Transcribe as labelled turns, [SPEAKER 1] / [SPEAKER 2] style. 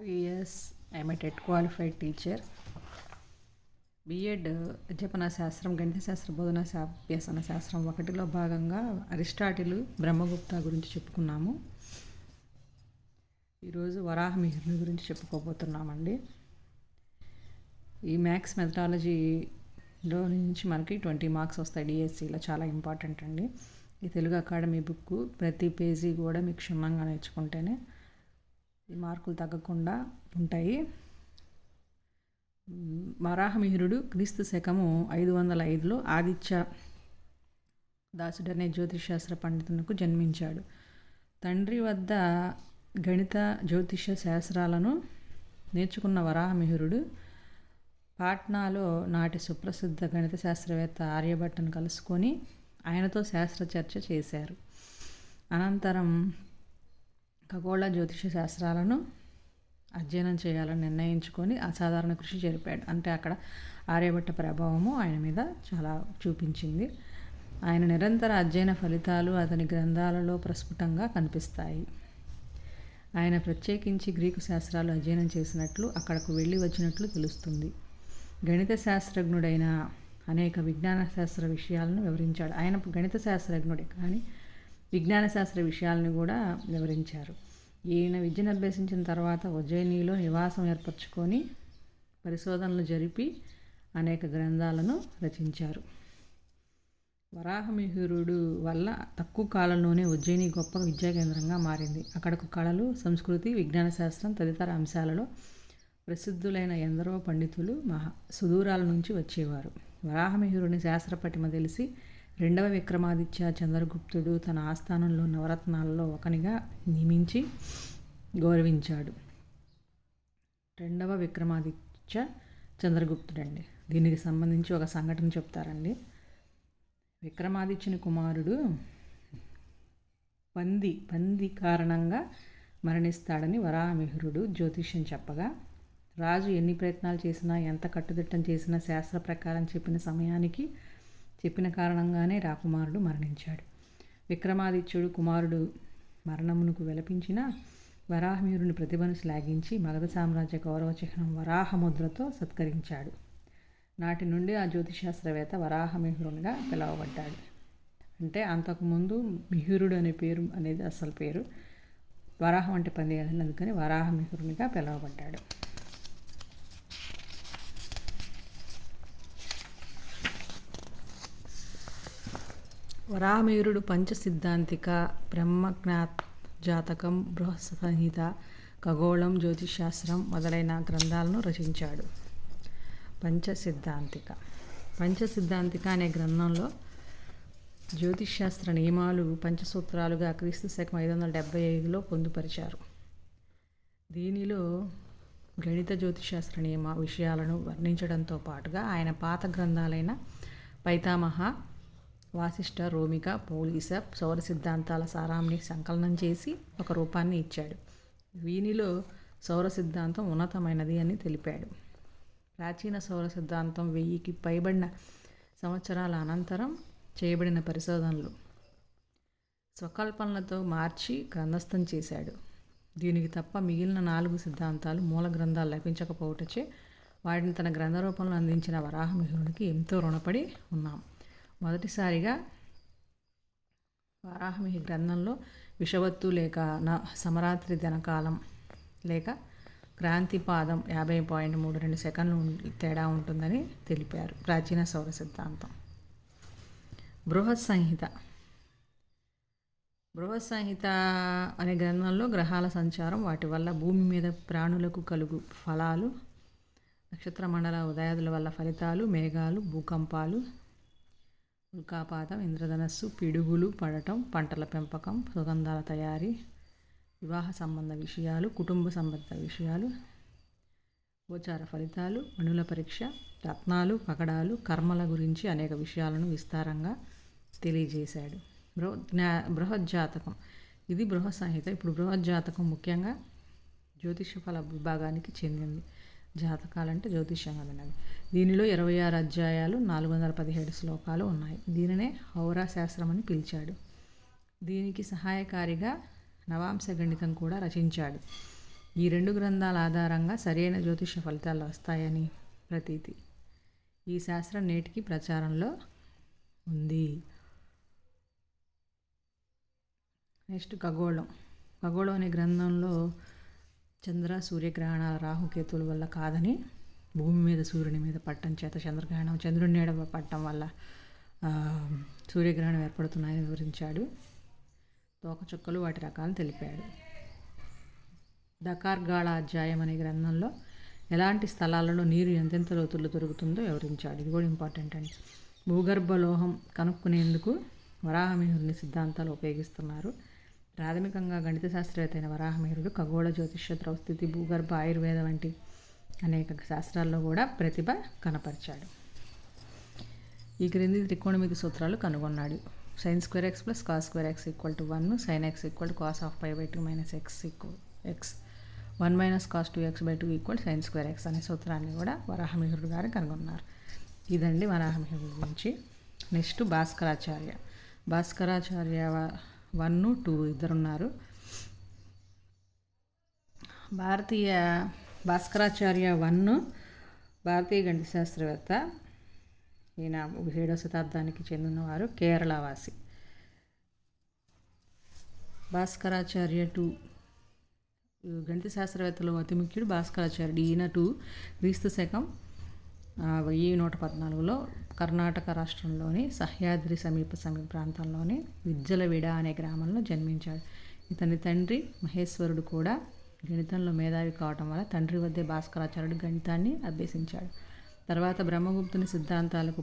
[SPEAKER 1] 5 years I'm a TET qualified teacher. BEd అధ్యాపన శాస్త్రం గణిత శాస్త్ర బోధన అభ్యసన శాస్త్రం 1లో భాగంగా అరిస్టాటిల్ బ్రహ్మగుప్త గురించి చెప్పుకున్నాము. ఈరోజు వరాహమిహిరుని గురించి చెప్పుకోబోతున్నామండి. ఈ మ్యాథ్స్ మెథడాలజీలో నుంచి మనకి 20 మార్క్స్ వస్తాయి. డిఎస్సిలో చాలా ఇంపార్టెంట్ అండి. ఈ తెలుగు అకాడమీ బుక్ ప్రతి పేజీ కూడా మీకు క్షుణ్ణంగా నేర్చుకుంటేనే ఈ మార్కులు తగ్గకుండా ఉంటాయి. వరాహమిహిరుడు క్రీస్తు శకము 505లో ఆదిత్య దాసుడనే జ్యోతిషశాస్త్ర పండితునకు జన్మించాడు. తండ్రి వద్ద గణిత జ్యోతిష శాస్త్రాలను నేర్చుకున్న వరాహమిహిరుడు పాట్నాలో నాటి సుప్రసిద్ధ గణిత శాస్త్రవేత్త ఆర్యభట్టను కలుసుకొని ఆయనతో శాస్త్ర చర్చ చేశారు. అనంతరం ఖగోళ జ్యోతిష శాస్త్రాలను అధ్యయనం చేయాలని నిర్ణయించుకొని అసాధారణ కృషి జరిపాడు. అంటే అక్కడ ఆర్యభట్ట ప్రభావము ఆయన మీద చాలా చూపించింది. ఆయన నిరంతర అధ్యయన ఫలితాలు అతని గ్రంథాలలో ప్రస్ఫుటంగా కనిపిస్తాయి. ఆయన ప్రత్యేకించి గ్రీకు శాస్త్రాలు అధ్యయనం చేసినట్లు అక్కడకు వెళ్ళి వచ్చినట్లు తెలుస్తుంది. గణిత శాస్త్రజ్ఞుడైన అనేక విజ్ఞాన శాస్త్ర విషయాలను వివరించాడు. ఆయన గణిత శాస్త్రజ్ఞుడే కానీ విజ్ఞాన శాస్త్ర విషయాలను కూడా వివరించారు. ఈయన విద్యను అభ్యసించిన తర్వాత ఉజ్జయినిలో నివాసం ఏర్పరచుకొని పరిశోధనలు జరిపి అనేక గ్రంథాలను రచించారు. వరాహమిహిరుడు వల్ల తక్కువ కాలంలోనే ఉజ్జయిని గొప్ప విద్యా కేంద్రంగా మారింది. అక్కడకు కళలు, సంస్కృతి, విజ్ఞాన శాస్త్రం తదితర అంశాలలో ప్రసిద్ధులైన ఎందరో పండితులు సుదూరాల నుంచి వచ్చేవారు. వరాహమిహిరుని శాస్త్ర పటిమ తెలిసి 2వ విక్రమాదిత్య చంద్రగుప్తుడు తన ఆస్థానంలో నవరత్నాలలో ఒకనిగా నియమించి గౌరవించాడు. 2వ విక్రమాదిత్య చంద్రగుప్తుడండి. దీనికి సంబంధించి ఒక సంఘటన చెప్తారండి. విక్రమాదిత్యుని కుమారుడు పంది కారణంగా మరణిస్తాడని వరాహమిహిరుడు జ్యోతిష్యం చెప్పగా, రాజు ఎన్ని ప్రయత్నాలు చేసినా ఎంత కట్టుదిట్టం చేసినా శాస్త్ర ప్రకారం చెప్పిన కారణంగానే రాకుమారుడు మరణించాడు. విక్రమాదిత్యుడు కుమారుడు మరణమునకు విలపించిన వరాహమిహిరుని ప్రతిభను శ్లాఘించి మగధ సామ్రాజ్య గౌరవ చిహ్నం వరాహముద్రతో సత్కరించాడు. నాటి నుండి ఆ జ్యోతిశాస్త్రవేత్త వరాహమిహిరునిగా పిలువబడ్డాడు. అంటే అంతకుముందు మిహిరుడు అనే పేరు అనేది అసలు పేరు. వరాహం అంటే పంది కదండి, అందుకని వరాహమిహిరునిగా పిలువబడ్డాడు. వరాహమిహిరుడు పంచసిద్ధాంతిక, బ్రహ్మజ్ఞాత్ జాతకం, బృహత్సంహిత, ఖగోళం, జ్యోతిశాస్త్రం మొదలైన గ్రంథాలను రచించాడు. పంచసిద్ధాంతిక అనే గ్రంథంలో జ్యోతిశాస్త్ర నియమాలు పంచసూత్రాలుగా క్రీస్తు శకం 575లో పొందుపరిచారు. దీనిలో గణిత జ్యోతిశాస్త్ర విషయాలను వర్ణించడంతో పాటుగా ఆయన పాత గ్రంథాలైన పైతామహ, వాసిష్ఠ, రోమిక, పౌలీస సౌర సిద్ధాంతాల సారాంని సంకలనం చేసి ఒక రూపాన్ని ఇచ్చాడు. వీనిలో సౌర సిద్ధాంతం ఉన్నతమైనది అని తెలిపాడు. ప్రాచీన సౌర సిద్ధాంతం 1000కి పైబడిన సంవత్సరాల అనంతరం చేయబడిన పరిశోధనలు స్వకల్పనలతో మార్చి గ్రంథస్థం చేశాడు. దీనికి తప్ప మిగిలిన 4 సిద్ధాంతాలు మూల గ్రంథాలు లభించకపోవటచే వాటిని తన గ్రంథ రూపంలో అందించిన వరాహమిహిరునికి ఎంతో రుణపడి ఉన్నాం. మొదటిసారిగా వరాహమిహి గ్రంథంలో విషవత్తు లేక సమరాత్రి దినకాలం లేక క్రాంతిపాదం 50.32 సెకండ్లు తేడా ఉంటుందని తెలిపారు. ప్రాచీన సౌర సిద్ధాంతం. బృహత్ సంహిత అనే గ్రంథంలో గ్రహాల సంచారం, వాటి వల్ల భూమి మీద ప్రాణులకు కలుగు ఫలాలు, నక్షత్ర మండల ఉదయాదుల వల్ల ఫలితాలు, మేఘాలు, భూకంపాలు, ఉల్కాపాతం, ఇంద్రధనస్సు, పిడుగులు పడటం, పంటల పెంపకం, సుగంధాల తయారీ, వివాహ సంబంధ విషయాలు, కుటుంబ సంబంధ విషయాలు, గోచార ఫలితాలు, మణుల పరీక్ష, రత్నాలు, పగడాలు, కర్మల గురించి అనేక విషయాలను విస్తారంగా తెలియజేశాడు. బృహజ్జాతకం ఇది బృహత్ సంహిత. ఇప్పుడు బృహజ్జాతకం ముఖ్యంగా జ్యోతిష ఫల విభాగానికి చెందింది. జాతకాలంటే జ్యోతిష్యం కదండి. దీనిలో 26 అధ్యాయాలు, 417 శ్లోకాలు ఉన్నాయి. దీనినే హౌరా శాస్త్రం అని పిలిచాడు. దీనికి సహాయకారిగా నవాంశ గణితం కూడా రచించాడు. ఈ 2 గ్రంథాల ఆధారంగా సరైన జ్యోతిష ఫలితాలు వస్తాయని ప్రతీతి. ఈ శాస్త్రం నేటికి ప్రచారంలో ఉంది. నెక్స్ట్ ఖగోళం. ఖగోళం అనే గ్రంథంలో చంద్ర సూర్యగ్రహణాల రాహుకేతువుల వల్ల కాదని, భూమి మీద సూర్యుని మీద పట్టడం చేత చంద్రగ్రహణం, చంద్రుడి నీడ పట్టడం వల్ల సూర్యగ్రహణం ఏర్పడుతున్నాయని వివరించాడు. తోకచుక్కలు వాటి రకాలను తెలిపాడు. దకార్గాళ అధ్యాయం అనే గ్రంథంలో ఎలాంటి స్థలాలలో నీరు ఎంతెంత లోతుల్లో దొరుకుతుందో వివరించాడు. ఇది కూడా ఇంపార్టెంట్ అండి. భూగర్భ లోహం కనుక్కునేందుకు వరాహమిహిరుని సిద్ధాంతాలు ఉపయోగిస్తున్నారు. ప్రాథమికంగా గణిత శాస్త్రవేత్త అయిన వరాహమిహిరుడు ఖగోళ, జ్యోతిష్య, ద్రవస్థితి, భూగర్భ, ఆయుర్వేద వంటి అనేక శాస్త్రాల్లో కూడా ప్రతిభ కనపరిచాడు. ఈ క్రింది త్రికోణమితి సూత్రాలు కనుగొన్నాడు. sin² x + cos² x = 1, sin x = cos of π/2 - x 1 - cos 2x/2 = sin² x అనే సూత్రాన్ని కూడా వరాహమిహిరుడు గారు కనుగొన్నారు. ఇదండి వరాహమిహిరుడు గురించి. నెక్స్ట్ భాస్కరాచార్య. భాస్కరాచార్య 1, 2 ఇద్దరున్నారు. భాస్కరాచార్య 1 భారతీయ గణిత శాస్త్రవేత్త. ఈయన 7వ శతాబ్దానికి చెందినవారు, కేరళవాసి. భాస్కరాచార్య 2 గణిత శాస్త్రవేత్తలు అతి ముఖ్యుడు భాస్కరాచార్యుడు. ఈయన 2 క్రీస్తు శకం 1114లో కర్ణాటక రాష్ట్రంలోని సహ్యాద్రి సమీప ప్రాంతంలోని విజ్జలవిడ అనే గ్రామంలో జన్మించాడు. ఇతని తండ్రి మహేశ్వరుడు కూడా గణితంలో మేధావి కావటం వల్ల తండ్రి వద్దే భాస్కరాచార్యుడు గణితాన్ని అభ్యసించాడు. తర్వాత బ్రహ్మగుప్తుని సిద్ధాంతాలకు